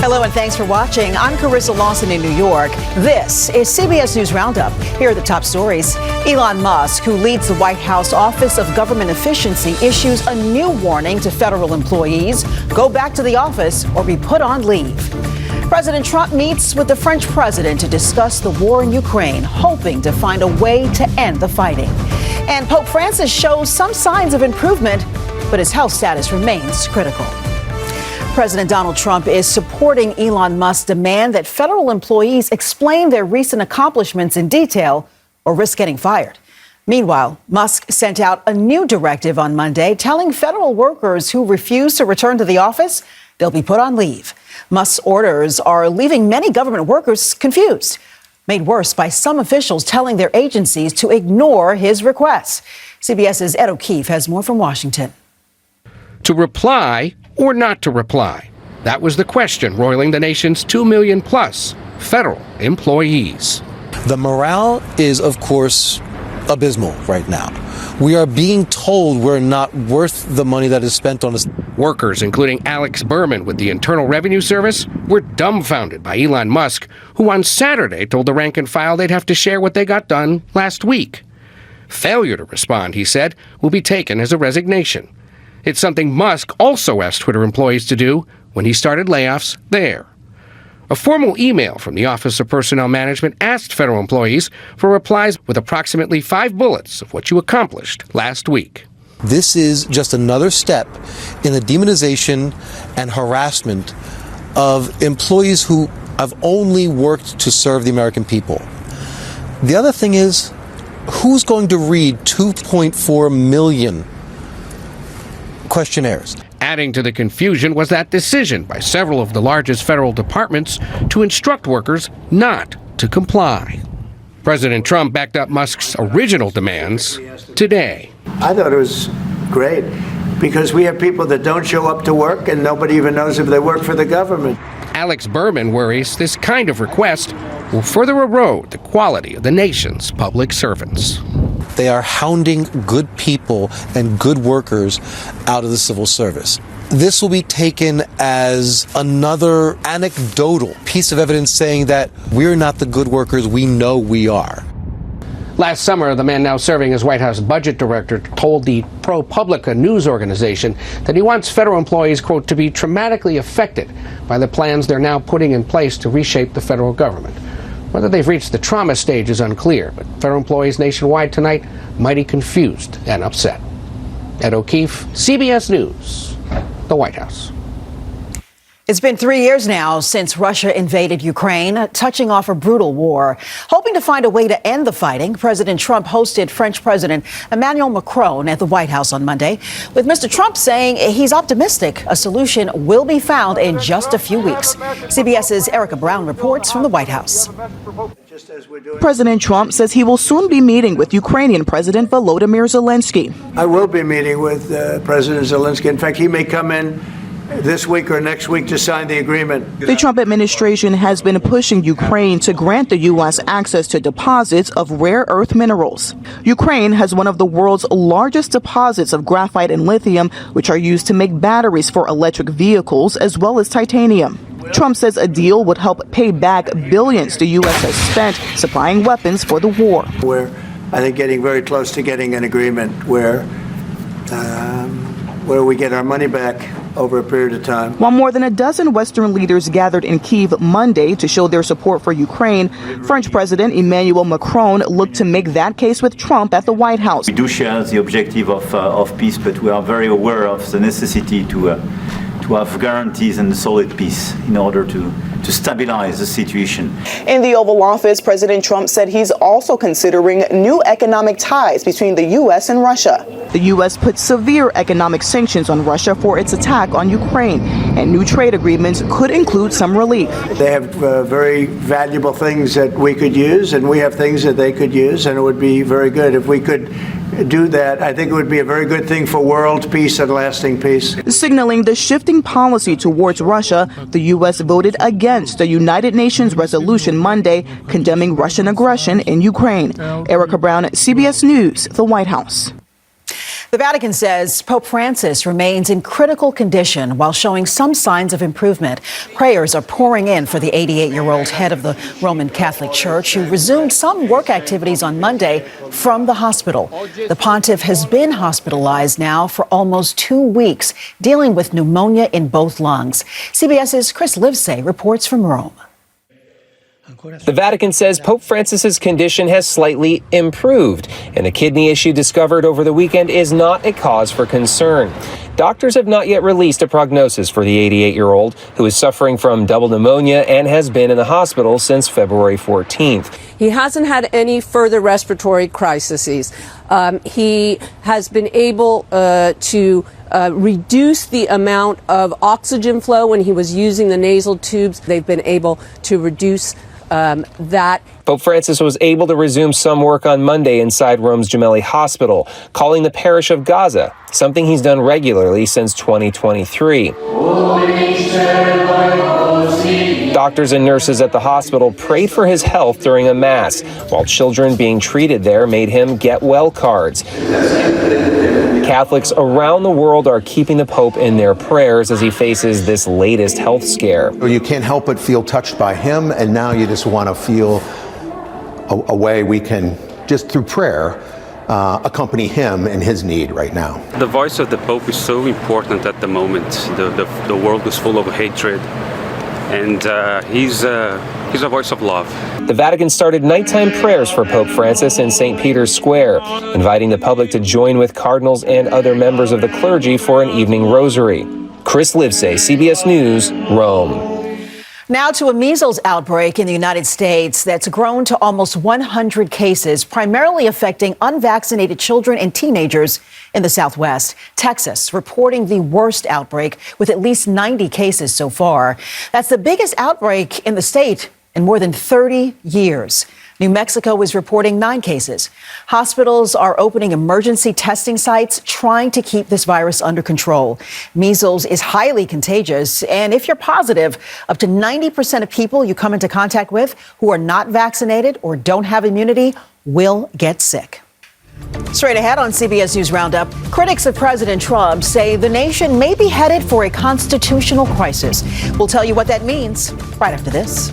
Hello and thanks for watching. I'm Carissa Lawson in New York. This is CBS News Roundup. Here are the top stories. Elon Musk, who leads the White House Office of Government Efficiency, issues a new warning to federal employees: go back to the office or be put on leave. President Trump meets with the French president to discuss the war in Ukraine, hoping to find a way to end the fighting. And Pope Francis shows some signs of improvement, but his health status remains critical. President Donald Trump is supporting Elon Musk's demand that federal employees explain their recent accomplishments in detail or risk getting fired. Meanwhile, Musk sent out a new directive on Monday telling federal workers who refuse to return to the office they'll be put on leave. Musk's orders are leaving many government workers confused, made worse by some officials telling their agencies to ignore his requests. CBS's Ed O'Keefe has more from Washington. To reply or not to reply? That was the question roiling the nation's 2 million plus federal employees. The morale is, of course, abysmal right now. We are being told we're not worth the money that is spent on us. Workers, including Alex Berman with the Internal Revenue Service, were dumbfounded by Elon Musk, who on Saturday told the rank and file they'd have to share what they got done last week. Failure to respond, he said, will be taken as a resignation. It's something Musk also asked Twitter employees to do when he started layoffs there. A formal email from the Office of Personnel Management asked federal employees for replies with approximately 5 bullets of what you accomplished last week. This is just another step in the demonization and harassment of employees who have only worked to serve the American people. The other thing is, who's going to read 2.4 million questionnaires? Adding to the confusion was that decision by several of the largest federal departments to instruct workers not to comply. President Trump backed up Musk's original demands today. I thought it was great because we have people that don't show up to work and nobody even knows if they work for the government. Alex Berman worries this kind of request will further erode the quality of the nation's public servants. They are hounding good people and good workers out of the civil service. This will be taken as another anecdotal piece of evidence saying that we're not the good workers we know we are. Last summer, the man now serving as White House budget director told the ProPublica news organization that he wants federal employees, quote, to be traumatically affected by the plans they're now putting in place to reshape the federal government. Whether they've reached the trauma stage is unclear, but federal employees nationwide tonight mighty confused and upset. Ed O'Keefe, CBS News, the White House. It's been 3 years now since Russia invaded Ukraine, touching off a brutal war. Hoping to find a way to end the fighting, President Trump hosted French President Emmanuel Macron at the White House on Monday, with Mr. Trump saying he's optimistic a solution will be found in just a few weeks. CBS's Erica Brown reports from the White House. President Trump says he will soon be meeting with Ukrainian President Volodymyr Zelensky. I will be meeting with President Zelensky. In fact, he may come in this week or next week to sign the agreement. The Trump administration has been pushing Ukraine to grant the U.S. access to deposits of rare earth minerals. Ukraine has one of the world's largest deposits of graphite and lithium, which are used to make batteries for electric vehicles, as well as titanium. Trump says a deal would help pay back billions the U.S. has spent supplying weapons for the war. We're, I think, getting very close to getting an agreement where we get our money back over a period of time. While more than a dozen Western leaders gathered in Kyiv Monday to show their support for Ukraine, French President Emmanuel Macron looked to make that case with Trump at the White House. We do share the objective of peace, but we are very aware of the necessity to have guarantees and solid peace in order to stabilize the situation. In the Oval Office, President Trump said he's also considering new economic ties between the U.S. and Russia. The U.S. put severe economic sanctions on Russia for its attack on Ukraine, and new trade agreements could include some relief. They have very valuable things that we could use, and we have things that they could use, and it would be very good if we could do that. I think it would be a very good thing for world peace and lasting peace. Signaling the shifting policy towards Russia, the U.S. voted against the United Nations resolution Monday condemning Russian aggression in Ukraine. Erica Brown, CBS News, the White House. The Vatican says Pope Francis remains in critical condition while showing some signs of improvement. Prayers are pouring in for the 88-year-old head of the Roman Catholic Church, who resumed some work activities on Monday from the hospital. The pontiff has been hospitalized now for almost 2 weeks, dealing with pneumonia in both lungs. CBS's Chris Livesay reports from Rome. The Vatican says Pope Francis's condition has slightly improved, and a kidney issue discovered over the weekend is not a cause for concern. Doctors have not yet released a prognosis for the 88-year-old, who is suffering from double pneumonia and has been in the hospital since February 14th. He hasn't had any further respiratory crises. He has been able to reduce the amount of oxygen flow when he was using the nasal tubes. They've been able to reduce that. Pope Francis was able to resume some work on Monday inside Rome's Gemelli Hospital, calling the parish of Gaza, something he's done regularly since 2023. Doctors and nurses at the hospital prayed for his health during a mass, while children being treated there made him get well cards. Catholics around the world are keeping the Pope in their prayers as he faces this latest health scare. You can't help but feel touched by him, and now you just want to feel a way we can, just through prayer, accompany him in his need right now. The voice of the Pope is so important at the moment. The world is full of hatred, and he's a voice of love. The Vatican started nighttime prayers for Pope Francis in St. Peter's Square, inviting the public to join with cardinals and other members of the clergy for an evening rosary. Chris Livesay, CBS News, Rome. Now to a measles outbreak in the United States that's grown to almost 100 cases, primarily affecting unvaccinated children and teenagers in the Southwest. Texas reporting the worst outbreak with at least 90 cases so far. That's the biggest outbreak in the state in more than 30 years. New Mexico is reporting 9 cases. Hospitals are opening emergency testing sites, trying to keep this virus under control. Measles is highly contagious, and if you're positive, up to 90% of people you come into contact with who are not vaccinated or don't have immunity will get sick. Straight ahead on CBS News Roundup, critics of President Trump say the nation may be headed for a constitutional crisis. We'll tell you what that means right after this.